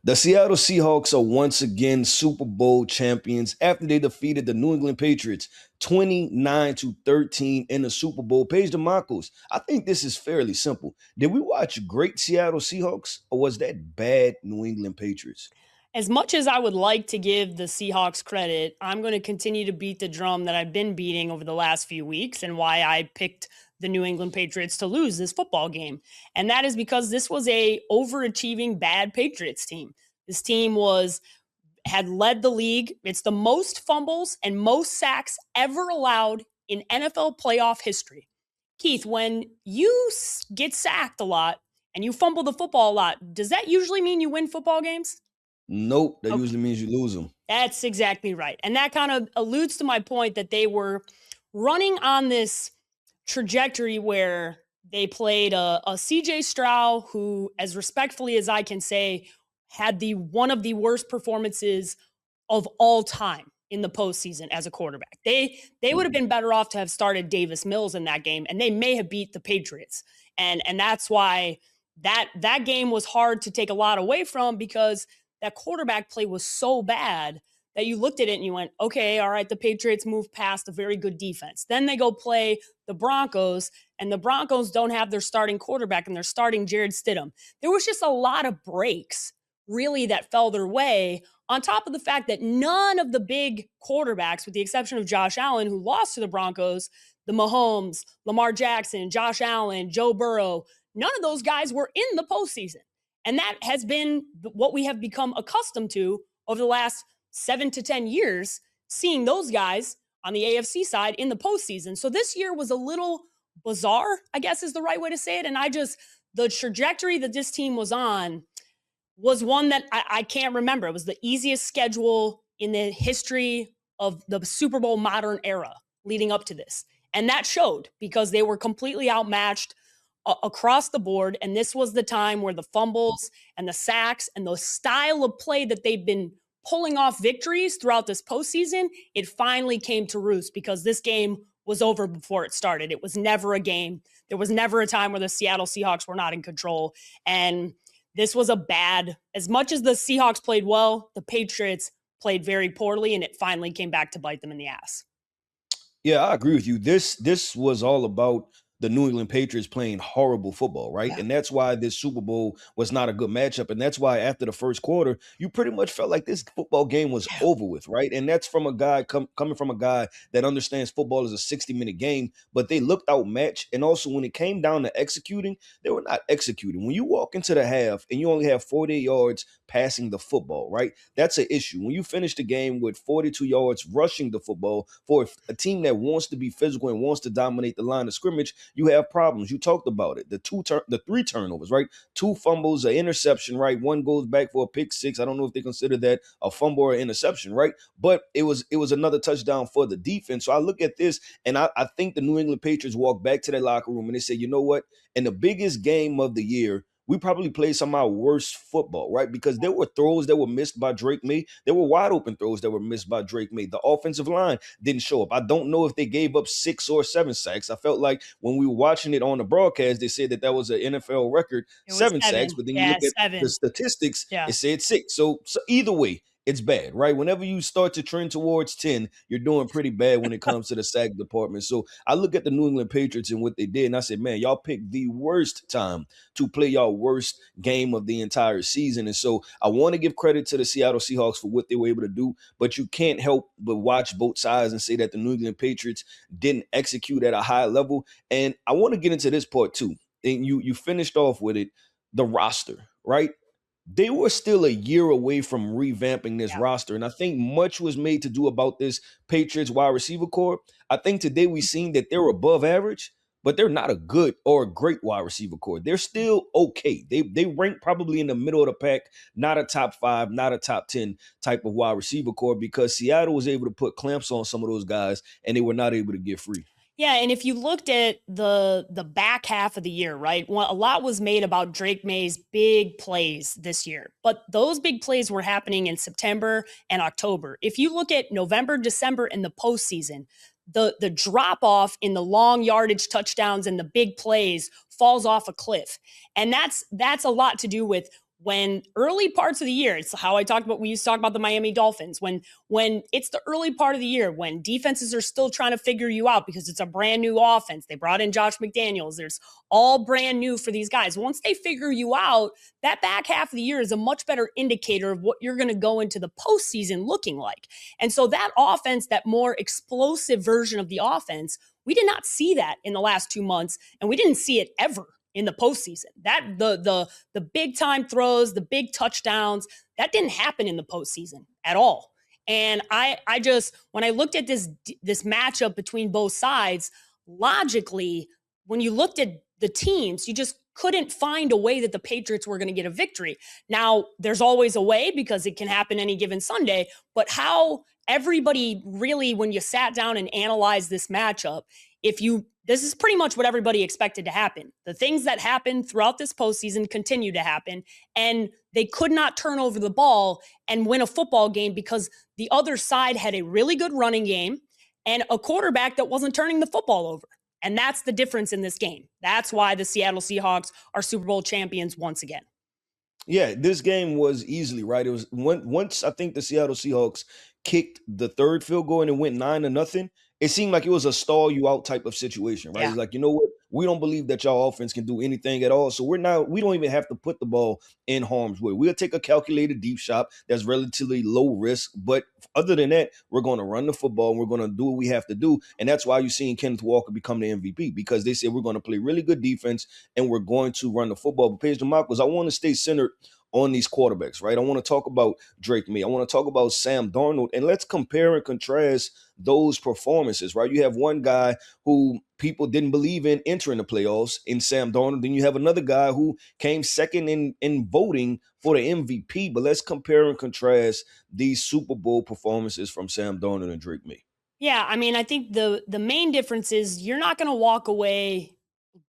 The Seattle Seahawks are once again Super Bowl champions after they defeated the New England Patriots 29-13 in the Super Bowl. Paige Dimakos, I think this is fairly simple. Did we watch great Seattle Seahawks or was that bad New England Patriots? As much as I would like to give the Seahawks credit, I'm going to continue to beat the drum that I've been beating over the last few weeks and why I picked the New England Patriots to lose this football game. And that is because this was a overachieving bad Patriots team. This team had led the league. It's the most fumbles and most sacks ever allowed in NFL playoff history. Keith, when you get sacked a lot and you fumble the football a lot, does that usually mean you win football games? Nope, that Okay. usually means you lose them. That's exactly right. And that kind of alludes to my point that they were running on this trajectory where they played a CJ Stroud, who, as respectfully as I can say, had the one of the worst performances of all time in the postseason as a quarterback. They would have been better off to have started Davis Mills in that game, and they may have beat the Patriots. And that's why that game was hard to take a lot away from, because that quarterback play was so bad that you looked at it and you went, okay, all right, the Patriots moved past a very good defense. Then they go play the Broncos, and the Broncos don't have their starting quarterback, and they're starting Jared Stidham. There was just a lot of breaks, really, that fell their way, on top of the fact that none of the big quarterbacks, with the exception of Josh Allen, who lost to the Broncos, the Mahomes, Lamar Jackson, Josh Allen, Joe Burrow, none of those guys were in the postseason. And that has been what we have become accustomed to over the last 7 to 10 years, seeing those guys on the AFC side in the postseason. So this year was a little bizarre, I guess is the right way to say it. And the trajectory that this team was on was one that I can't remember. It was the easiest schedule in the history of the Super Bowl modern era leading up to this. And that showed, because they were completely outmatched across the board. And this was the time where the fumbles and the sacks and the style of play that they've been pulling off victories throughout this postseason, it finally came to roost, because this game was over before it started. It was never a game. There was never a time where the Seattle Seahawks were not in control. And this was as much as the Seahawks played well, the Patriots played very poorly, and it finally came back to bite them in the ass. Yeah, I agree with you. This was all about the New England Patriots playing horrible football, right? Yeah. And that's why this Super Bowl was not a good matchup. And that's why after the first quarter, you pretty much felt like this football game was Yeah. over with, right? And that's from a guy coming from a guy that understands football is a 60-minute game, but they looked outmatched. And also when it came down to executing, they were not executing. When you walk into the half and you only have 40 yards passing the football, right? That's an issue. When you finish the game with 42 yards rushing the football for a team that wants to be physical and wants to dominate the line of scrimmage, you have problems. You talked about it. The three turnovers, right? Two fumbles, an interception, right? One goes back for a pick six. I don't know if they consider that a fumble or interception, right? But it was another touchdown for the defense. So I look at this and I think the New England Patriots walked back to their locker room and they said, you know what? In the biggest game of the year, we probably played some of our worst football, right? Because there were throws that were missed by Drake May. There were wide open throws that were missed by Drake May. The offensive line didn't show up. I don't know if they gave up 6 or 7 sacks. I felt like when we were watching it on the broadcast, they said that was an NFL record, It was 7 sacks. 7. But then you Yeah, look at the 7. statistics, Yeah. it said 6. So either way, it's bad, right? Whenever you start to trend towards 10, you're doing pretty bad when it comes to the sack department. So I look at the New England Patriots and what they did, and I said, man, y'all picked the worst time to play y'all worst game of the entire season. And so I want to give credit to the Seattle Seahawks for what they were able to do, but you can't help but watch both sides and say that the New England Patriots didn't execute at a high level. And I want to get into this part too. And you finished off with it, the roster, right? They were still a year away from revamping this Yeah. roster. And I think much was made to do about this Patriots wide receiver core. I think today we've seen that they're above average, but they're not a good or a great wide receiver core. They're still okay. They rank probably in the middle of the pack, not a top 5, not a top 10 type of wide receiver core, because Seattle was able to put clamps on some of those guys and they were not able to get free. Yeah, and if you looked at the back half of the year, right? Well, a lot was made about Drake May's big plays this year, but those big plays were happening in September and October. If you look at November, December, and the postseason, the drop off in the long yardage touchdowns and the big plays falls off a cliff, and that's a lot to do with when early parts of the year, it's how we used to talk about the Miami Dolphins, when it's the early part of the year, when defenses are still trying to figure you out because it's a brand new offense. They brought in Josh McDaniels. There's all brand new for these guys. Once they figure you out, that back half of the year is a much better indicator of what you're going to go into the postseason looking like. And so that offense, that more explosive version of the offense, we did not see that in the last 2 months, and we didn't see it ever in the postseason. That the big time throws, the big touchdowns, that didn't happen in the postseason at all. And I just, when I looked at this matchup between both sides, logically, when you looked at the teams, you just couldn't find a way that the Patriots were going to get a victory. Now, there's always a way because it can happen any given Sunday, but how everybody really, when you sat down and analyzed this matchup, this is pretty much what everybody expected to happen. The things that happened throughout this postseason continue to happen, and they could not turn over the ball and win a football game because the other side had a really good running game and a quarterback that wasn't turning the football over. And that's the difference in this game. That's why the Seattle Seahawks are Super Bowl champions once again. Yeah, this game was easily right. It was once I think the Seattle Seahawks kicked the third field goal and it went 9-0. It seemed like it was a stall you out type of situation, right? Yeah. It's like, you know what? We don't believe that y'all offense can do anything at all. So we don't even have to put the ball in harm's way. We'll take a calculated deep shot that's relatively low risk. But other than that, we're going to run the football and we're going to do what we have to do. And that's why you're seeing Kenneth Walker become the MVP, because they said we're going to play really good defense and we're going to run the football. But Paige, Dimakos, I want to stay centered on these quarterbacks, right? I want to talk about Drake May. I want to talk about Sam Darnold, and let's compare and contrast those performances, right? You have one guy who people didn't believe in entering the playoffs in Sam Darnold. Then you have another guy who came second in voting for the MVP. But let's compare and contrast these Super Bowl performances from Sam Darnold and Drake May. Yeah, I mean, I think the main difference is you're not going to walk away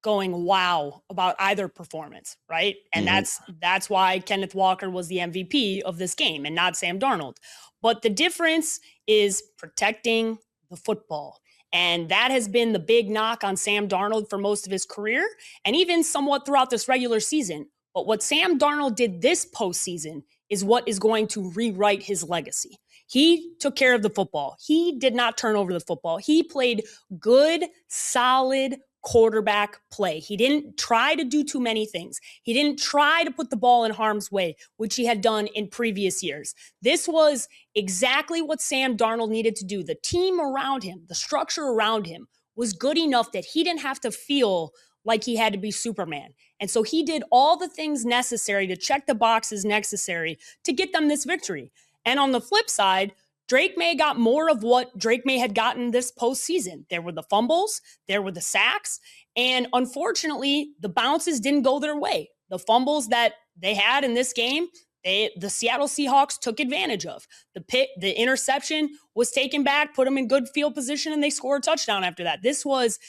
going wow about either performance, right? And that's why Kenneth Walker was the MVP of this game and not Sam Darnold. But the difference is protecting the football. And that has been the big knock on Sam Darnold for most of his career and even somewhat throughout this regular season. But what Sam Darnold did this postseason is what is going to rewrite his legacy. He took care of the football. He did not turn over the football. He played good, solid quarterback play. He didn't try to do too many things. He didn't try to put the ball in harm's way, which he had done in previous years. This was exactly what Sam Darnold needed to do. The team around him, the structure around him was good enough that he didn't have to feel like he had to be Superman. And so he did all the things necessary to check the boxes necessary to get them this victory. And on the flip side, Drake May got more of what Drake May had gotten this postseason. There were the fumbles, there were the sacks, and unfortunately, the bounces didn't go their way. The fumbles that they had in this game, the Seattle Seahawks took advantage of. The interception was taken back, put them in good field position, and they scored a touchdown after that. This was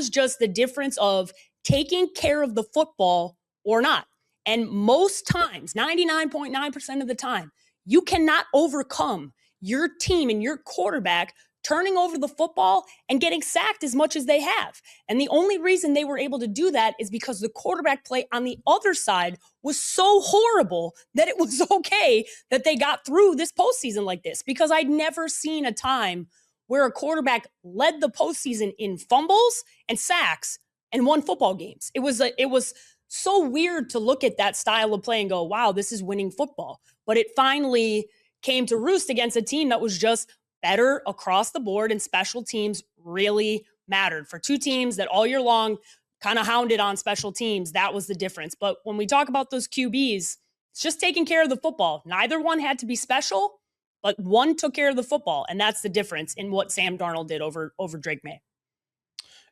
just the difference of taking care of the football or not. And most times, 99.9% of the time, you cannot overcome your team and your quarterback turning over the football and getting sacked as much as they have. And the only reason they were able to do that is because the quarterback play on the other side was so horrible that it was okay that they got through this postseason like this, because I'd never seen a time where a quarterback led the postseason in fumbles and sacks and won football games. It was so weird to look at that style of play and go, wow, this is winning football. But it finally came to roost against a team that was just better across the board, and special teams really mattered. For two teams that all year long kind of hounded on special teams, that was the difference. But when we talk about those QBs, it's just taking care of the football. Neither one had to be special, but one took care of the football, and that's the difference in what Sam Darnold did over Drake May.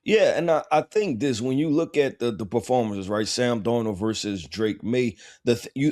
Yeah, and I think this, when you look at the performances, right? Sam Darnold versus Drake May,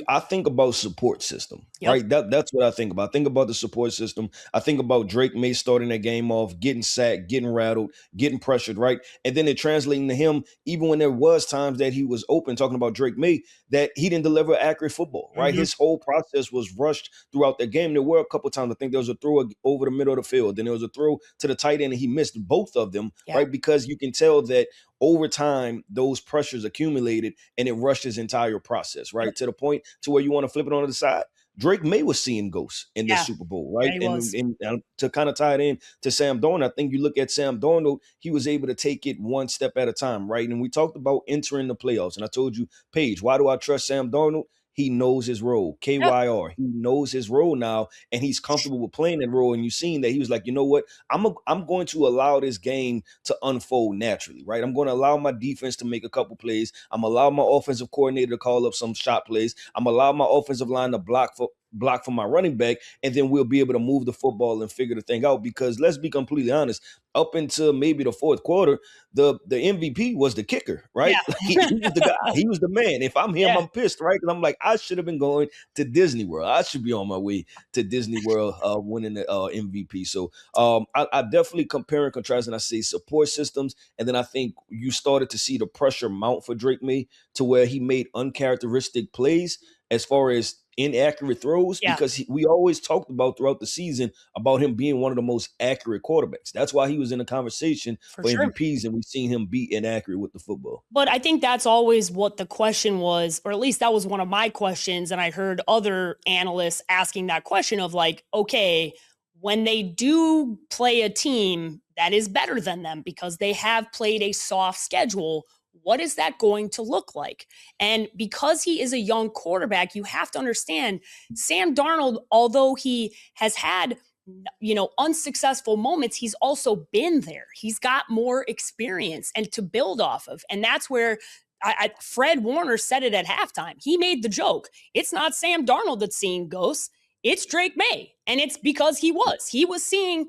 I think about support system, Yep. right? That's what I think about. I think about the support system. I think about Drake May starting that game off, getting sacked, getting rattled, getting pressured, right? And then it translating to him, even when there was times that he was open, talking about Drake May, that he didn't deliver accurate football, right? His whole process was rushed throughout the game. There were a couple times, I think there was a throw over the middle of the field, then there was a throw to the tight end, and he missed both of them, Yeah. right? Because you can tell that over time, those pressures accumulated and it rushed his entire process, Yep. right? To the point to where you want to flip it on the side. Drake May was seeing ghosts in this Yeah. Super Bowl, Yeah, right? he And, was. and to kind of tie it in to Sam Darnold, I think you look at Sam Darnold, he was able to take it one step at a time, right? And we talked about entering the playoffs. And I told you, Paige, why do I trust Sam Darnold? He knows his role. Yep. KYR. He knows his role now, and he's comfortable with playing that role. And you've seen that he was like, you know what? I'm going to allow this game to unfold naturally, right? I'm going to allow my defense to make a couple plays. I'm allow my offensive coordinator to call up some shot plays. I'm allow my offensive line to block for my running back, and then we'll be able to move the football and figure the thing out. Because let's be completely honest, up until maybe the fourth quarter, the MVP was the kicker, right? Yeah. He was the guy. He was the man. If I'm him, Yeah. I'm pissed, right? Because I'm like, I should have been going to Disney World. I should be on my way to Disney World, winning the MVP. So I definitely compare and contrast, and I say support systems, and then I think you started to see the pressure mount for Drake May to where he made uncharacteristic plays as far as inaccurate throws, Yeah, because we always talked about throughout the season about him being one of the most accurate quarterbacks. That's why he was in the conversation for for sure. MVPs, and we've seen him be inaccurate with the football. But I think that's always what the question was, or at least that was one of my questions. And I heard other analysts asking that question of like, okay, when they do play a team that is better than them because they have played a soft schedule, what is that going to look like? And because he is a young quarterback, you have to understand Sam Darnold, although he has had unsuccessful moments, he's also been there. He's got more experience and to build off of. And that's where Fred Warner said it at halftime. He made the joke. It's not Sam Darnold that's seeing ghosts. It's Drake May. And it's because he was seeing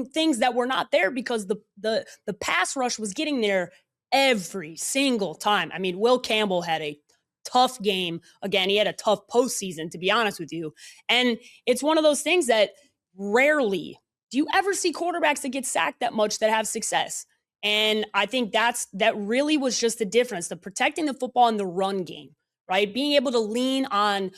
things that were not there because the pass rush was getting there every single time. I mean, Will Campbell had a tough game. Again, he had a tough postseason, to be honest with you. And it's one of those things that rarely do you ever see quarterbacks that get sacked that much that have success. And I think that really was just the difference, the protecting the football in the run game, right? Being able to lean on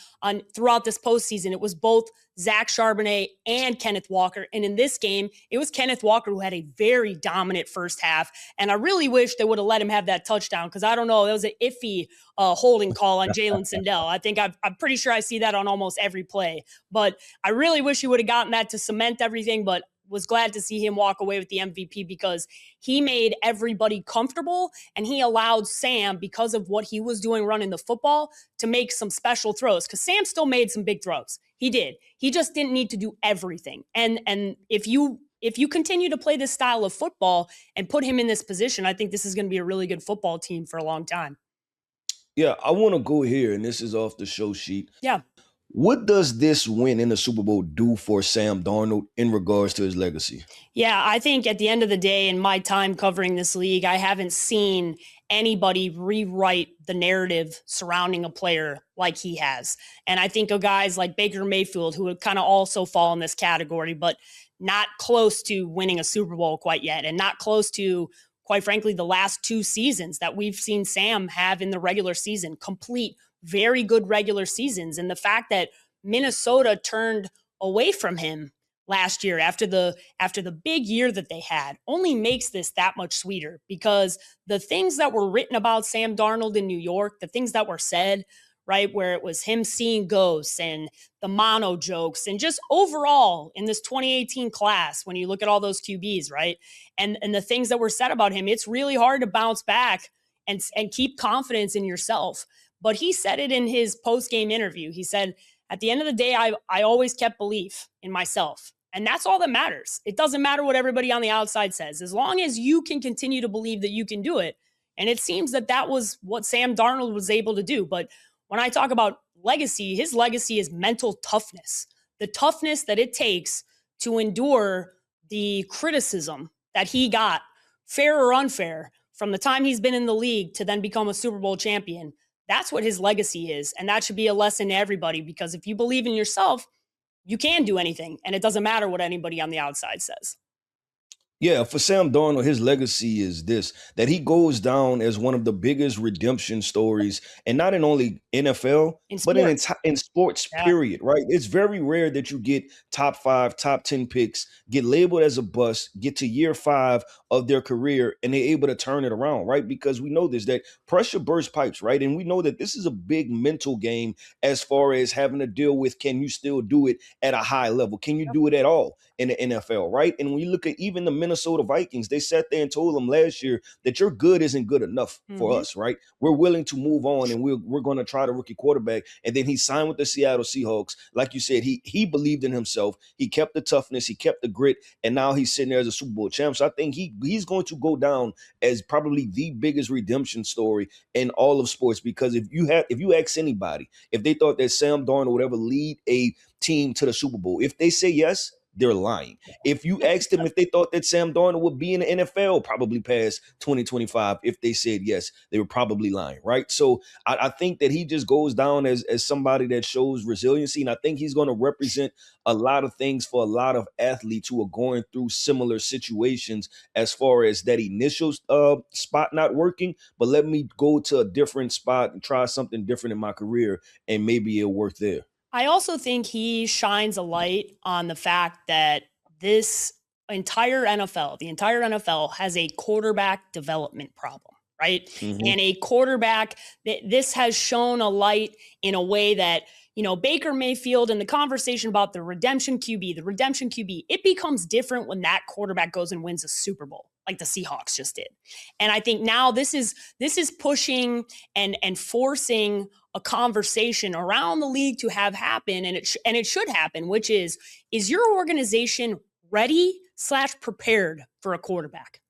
throughout this postseason. It was both Zach Charbonnet and Kenneth Walker. And in this game, it was Kenneth Walker who had a very dominant first half. And I really wish they would have let him have that touchdown because I don't know, it was an iffy holding call on Jalen Sindell. I think I'm pretty sure I see that on almost every play. But I really wish he would have gotten that to cement everything. But was glad to see him walk away with the MVP because he made everybody comfortable and he allowed Sam, because of what he was doing running the football, to make some special throws because Sam still made some big throws. He did. He just didn't need to do everything. And if you continue to play this style of football and put him in this position, I think this is going to be a really good football team for a long time. Yeah, I want to go here, and this is off the show sheet. Yeah. What does this win in the Super Bowl do for Sam Darnold in regards to his legacy? Yeah, I think at the end of the day, in my time covering this league, I haven't seen anybody rewrite the narrative surrounding a player like he has. And I think of guys like Baker Mayfield, who would kind of also fall in this category, but not close to winning a Super Bowl quite yet, and not close to, quite frankly, the last two seasons that we've seen Sam have in the regular season, complete, very good regular seasons. And the fact that Minnesota turned away from him last year after the big year that they had only makes this that much sweeter because the things that were written about Sam Darnold in New York, the things that were said, right, where it was him seeing ghosts and the mono jokes and just overall in this 2018 class, when you look at all those QBs, right, and the things that were said about him, it's really hard to bounce back and keep confidence in yourself. But he said it in his post-game interview. He said, at the end of the day, I always kept belief in myself. And that's all that matters. It doesn't matter what everybody on the outside says. As long as you can continue to believe that you can do it. And it seems that was what Sam Darnold was able to do. But when I talk about legacy, his legacy is mental toughness. The toughness that it takes to endure the criticism that he got, fair or unfair, from the time he's been in the league to then become a Super Bowl champion. That's what his legacy is. And that should be a lesson to everybody, because if you believe in yourself, you can do anything. And it doesn't matter what anybody on the outside says. Yeah, for Sam Darnold, his legacy is this, that he goes down as one of the biggest redemption stories, and not in only NFL, In but in sports. in sports, Yeah. period, right? It's very rare that you get top five, top 10 picks, get labeled as a bust, get to year five of their career, and they're able to turn it around, right? Because we know this, that pressure bursts pipes, right? And we know that this is a big mental game as far as having to deal with, can you still do it at a high level? Can you do it at all in the NFL, right? And when you look at even the Minnesota Vikings, they sat there and told them last year that your good isn't good enough for Mhm. us, right? We're willing to move on, and we're going to try the rookie quarterback. And then he signed with the Seattle Seahawks. Like you said, he believed in himself. He kept the toughness, he kept the grit, and now he's sitting there as a Super Bowl champ. So I think he's going to go down as probably the biggest redemption story in all of sports. Because if you ask anybody if they thought that Sam Darnold would ever lead a team to the Super Bowl, if they say yes, they're lying. If you asked them if they thought that Sam Darnold would be in the NFL probably past 2025, if they said yes, they were probably lying, right? So I think that he just goes down as somebody that shows resiliency. And I think he's going to represent a lot of things for a lot of athletes who are going through similar situations as far as that initial spot not working, but let me go to a different spot and try something different in my career, and maybe it'll work there. I also think he shines a light on the fact that this the entire NFL has a quarterback development problem, right? Mhm. And a quarterback this has shown a light in a way that, Baker Mayfield and the conversation about the redemption QB, it becomes different when that quarterback goes and wins a Super Bowl, like the Seahawks just did. And I think now this is pushing and forcing a conversation around the league to have happen, and it should happen, which is your organization ready / prepared for a quarterback?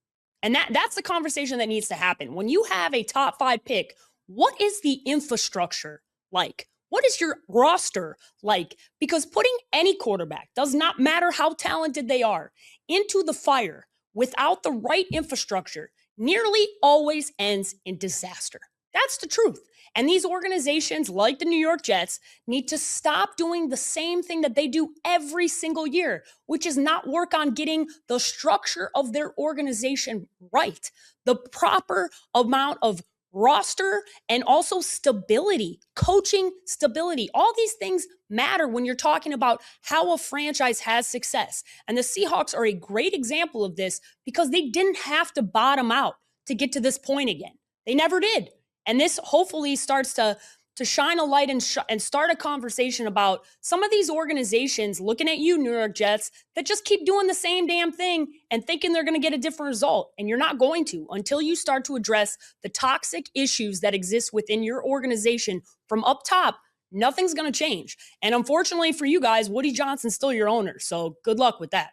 And that's the conversation that needs to happen. When you have a top 5 pick, what is the infrastructure like? What is your roster like? Because putting any quarterback, does not matter how talented they are, into the fire without the right infrastructure nearly always ends in disaster. That's the truth. And these organizations, like the New York Jets, need to stop doing the same thing that they do every single year, which is not work on getting the structure of their organization right, the proper amount of roster, and also stability, coaching stability. All these things matter when you're talking about how a franchise has success. And the Seahawks are a great example of this because they didn't have to bottom out to get to this point again. They never did. And this hopefully starts to shine a light and start a conversation about some of these organizations looking at you, New York Jets, that just keep doing the same damn thing and thinking they're going to get a different result. And you're not going to until you start to address the toxic issues that exist within your organization from up top. Nothing's going to change. And unfortunately for you guys, Woody Johnson's still your owner. So good luck with that.